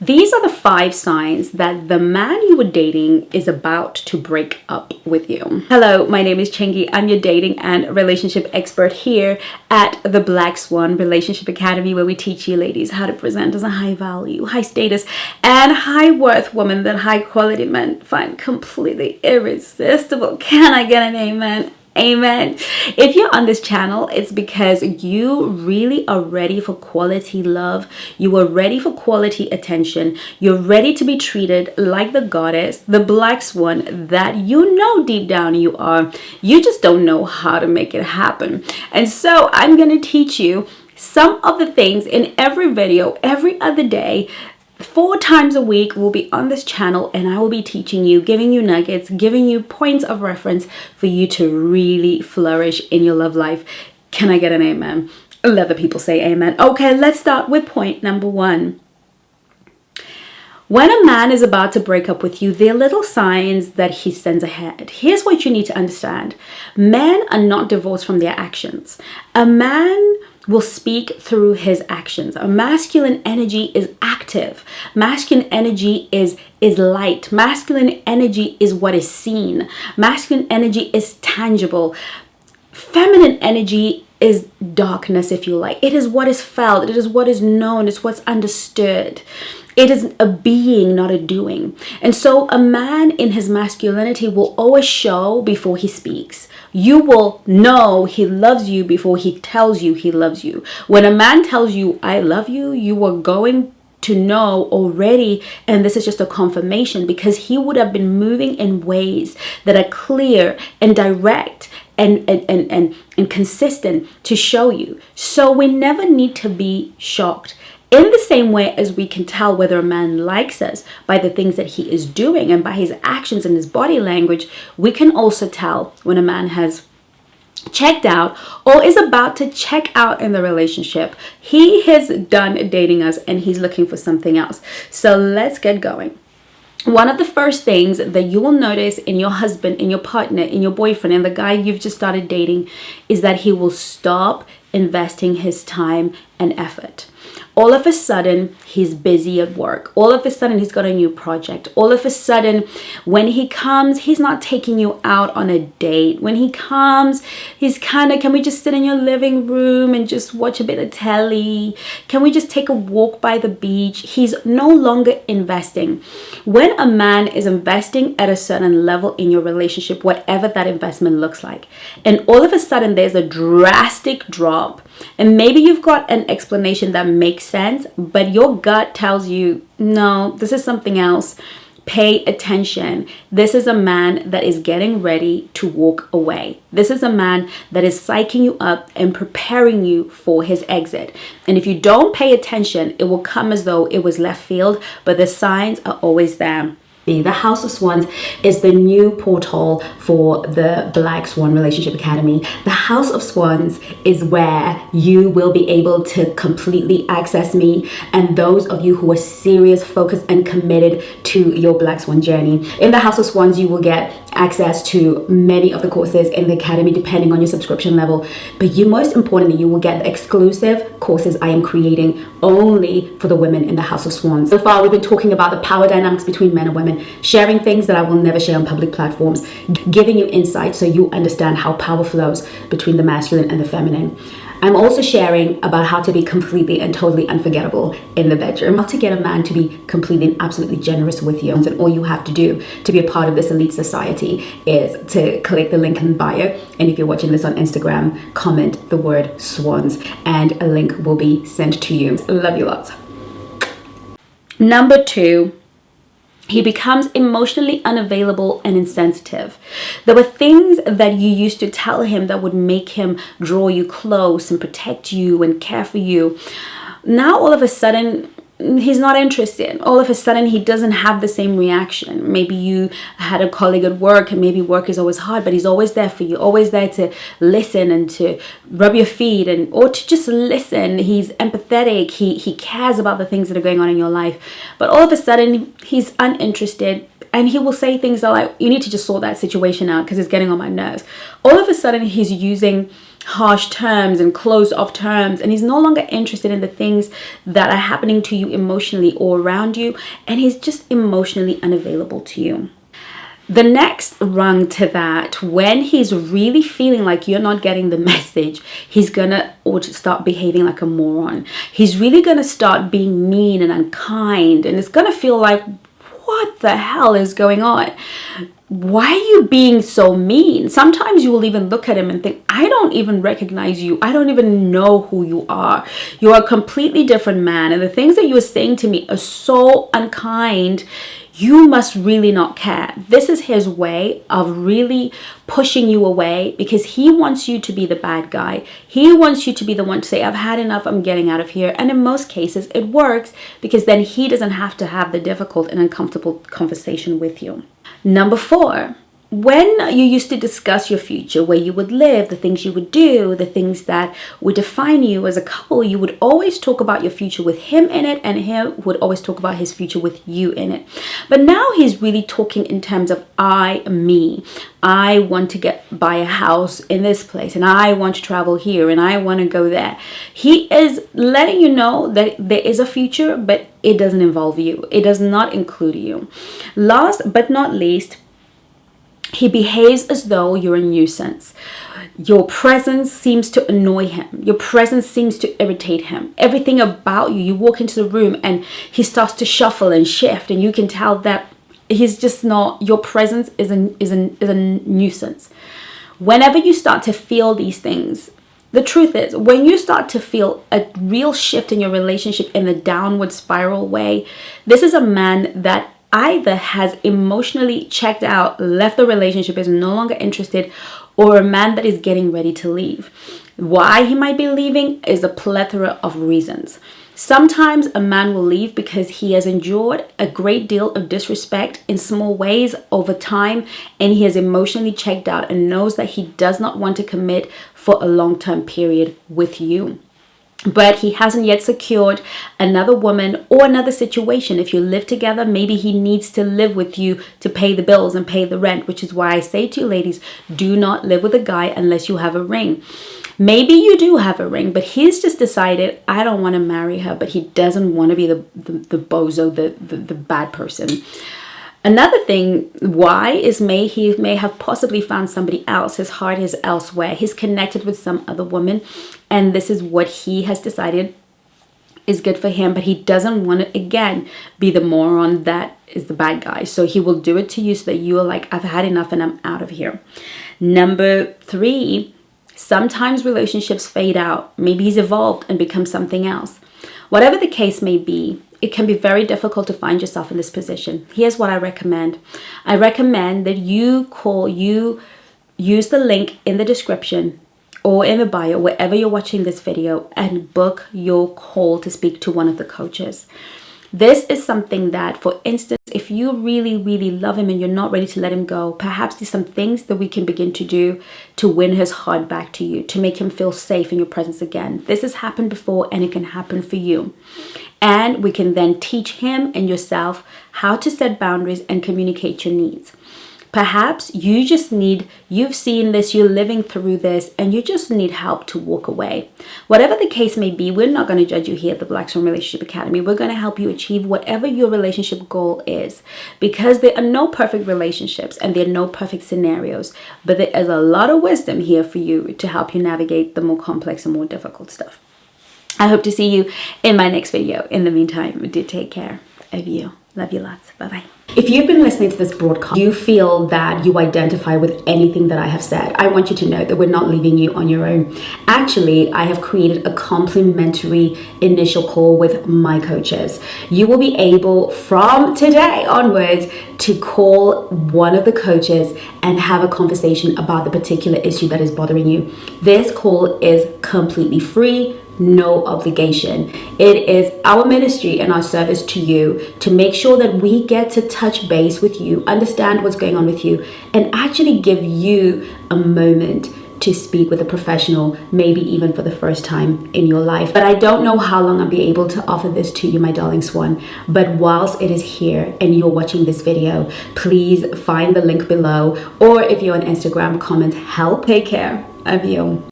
These are the 5 signs that the man you were dating is about to break up with you. Hello, my name is Chengi. I'm your dating and relationship expert here at the Black Swan Relationship Academy, where we teach you ladies how to present as a high value, high status, and high worth woman that high quality men find completely irresistible. Can I get an amen? Amen. If you're on this channel, it's because you really are ready for quality love. You are ready for quality attention. You're ready to be treated like the goddess, the black swan that you know deep down you are. You just don't know how to make it happen. And so I'm going to teach you some of the things in every video, every other day. 4 times a week we'll be on this channel, and I will be teaching you, giving you nuggets, giving you points of reference for you to really flourish in your love life. Can I get an amen? Let the people say amen. Okay, let's start with point number 1. When a man is about to break up with you, there are little signs that he sends ahead. Here's what you need to understand. Men are not divorced from their actions. A man will speak through his actions. A masculine energy is active. Masculine energy is light. Masculine energy is what is seen. Masculine energy is tangible. Feminine energy is darkness, if you like. It is what is felt. It is what is known. It's what's understood. It is a being, not a doing. And so a man in his masculinity will always show before he speaks. You will know he loves you before he tells you he loves you. When a man tells you, I love you, you are going to know already, and this is just a confirmation, because he would have been moving in ways that are clear and direct and consistent to show you. So we never need to be shocked. In the same way as we can tell whether a man likes us by the things that he is doing and by his actions and his body language, we can also tell when a man has checked out or is about to check out in the relationship. He is done dating us and he's looking for something else. So let's get going. One of the first things that you will notice in your husband, in your partner, in your boyfriend, and the guy you've just started dating is that he will stop investing his time and effort. All of a sudden, he's busy at work. All of a sudden, he's got a new project. All of a sudden, when he comes, he's not taking you out on a date. When he comes, he's kind of, can we just sit in your living room and just watch a bit of telly? Can we just take a walk by the beach? He's no longer investing. When a man is investing at a certain level in your relationship, whatever that investment looks like, and all of a sudden, there's a drastic drop, and maybe you've got an explanation that makes sense, but your gut tells you, no, this is something else. Pay attention. This is a man that is getting ready to walk away. This is a man that is psyching you up and preparing you for his exit. And if you don't pay attention, it will come as though it was left field, but the signs are always there. The House of Swans is the new portal for the Black Swan Relationship Academy. The House of Swans is where you will be able to completely access me and those of you who are serious, focused, and committed to your Black Swan journey. In the House of Swans, you will get access to many of the courses in the academy depending on your subscription level. But most importantly, you will get the exclusive courses I am creating only for the women in the House of Swans. So far, we've been talking about the power dynamics between men and women, sharing things that I will never share on public platforms, giving you insight so you understand how power flows between the masculine and the feminine. I'm also sharing about how to be completely and totally unforgettable in the bedroom, how to get a man to be completely and absolutely generous with you. And all you have to do to be a part of this elite society is to click the link in bio. And if you're watching this on Instagram, comment the word swans and a link will be sent to you. Love you lots. Number 2. He becomes emotionally unavailable and insensitive. There were things that you used to tell him that would make him draw you close and protect you and care for you. Now, all of a sudden, he's not interested. All of a sudden, he doesn't have the same reaction. Maybe you had a colleague at work and maybe work is always hard, but he's always there for you, always there to listen and to rub your feet or to just listen. He's empathetic. He cares about the things that are going on in your life. But all of a sudden, he's uninterested. And he will say things that like, you need to just sort that situation out because it's getting on my nerves. All of a sudden, he's using harsh terms and closed off terms, and he's no longer interested in the things that are happening to you emotionally or around you, and he's just emotionally unavailable to you. The next rung to that, when he's really feeling like you're not getting the message, he's gonna start behaving like a moron. He's really gonna start being mean and unkind, and it's gonna feel like, what the hell is going on? Why are you being so mean? Sometimes you will even look at him and think, I don't even recognize you. I don't even know who you are. You're a completely different man. And the things that you're saying to me are so unkind. You must really not care. This is his way of really pushing you away, because he wants you to be the bad guy. He wants you to be the one to say, I've had enough, I'm getting out of here. And in most cases, it works, because then he doesn't have to have the difficult and uncomfortable conversation with you. Number 4. When you used to discuss your future, where you would live, the things you would do, the things that would define you as a couple, you would always talk about your future with him in it, and he would always talk about his future with you in it. But now he's really talking in terms of me. I want to buy a house in this place, and I want to travel here, and I want to go there. He is letting you know that there is a future, but it doesn't involve you. It does not include you. Last but not least, he behaves as though you're a nuisance. Your presence seems to annoy him. Your presence seems to irritate him. Everything about you, you walk into the room and he starts to shuffle and shift, and you can tell that he's just not, your presence is a nuisance. Whenever you start to feel these things, the truth is, when you start to feel a real shift in your relationship in the downward spiral way, this is a man that either has emotionally checked out, left the relationship, is no longer interested, or a man that is getting ready to leave. Why he might be leaving is a plethora of reasons. Sometimes a man will leave because he has endured a great deal of disrespect in small ways over time, and he has emotionally checked out and knows that he does not want to commit for a long-term period with you. But he hasn't yet secured another woman or another situation. If you live together, maybe he needs to live with you to pay the bills and pay the rent, which is why I say to you ladies, do not live with a guy unless you have a ring. Maybe you do have a ring, but he's just decided, I don't want to marry her, but he doesn't want to be the bozo, the bad person. Another thing why is he may have possibly found somebody else. His heart is elsewhere. He's connected with some other woman, and this is what he has decided is good for him, but he doesn't want to, again, be the moron that is the bad guy. So he will do it to you so that you are like, I've had enough and I'm out of here. Number 3, sometimes relationships fade out. Maybe he's evolved and become something else. Whatever the case may be, it can be very difficult to find yourself in this position. Here's what I recommend. I recommend that you use the link in the description or in the bio, wherever you're watching this video, and book your call to speak to one of the coaches. This is something that, for instance, if you really, really love him and you're not ready to let him go, perhaps there's some things that we can begin to do to win his heart back to you, to make him feel safe in your presence again. This has happened before, and it can happen for you. And we can then teach him and yourself how to set boundaries and communicate your needs. Perhaps you've seen this, you're living through this, and you just need help to walk away. Whatever the case may be, we're not going to judge you here at the Black Swan Relationship Academy. We're going to help you achieve whatever your relationship goal is, because there are no perfect relationships and there are no perfect scenarios, but there is a lot of wisdom here for you to help you navigate the more complex and more difficult stuff. I hope to see you in my next video. In the meantime, do take care of you. Love you lots. Bye-bye. If you've been listening to this broadcast, you feel that you identify with anything that I have said, I want you to know that we're not leaving you on your own. Actually, I have created a complimentary initial call with my coaches. You will be able from today onwards to call one of the coaches and have a conversation about the particular issue that is bothering you. This call is completely free. No obligation. It is our ministry and our service to you to make sure that we get to touch base with you, understand what's going on with you, and actually give you a moment to speak with a professional, maybe even for the first time in your life. But I don't know how long I'll be able to offer this to you, my darling swan. But whilst it is here and you're watching this video, please find the link below, or if you're on Instagram, comment help. Take care of you.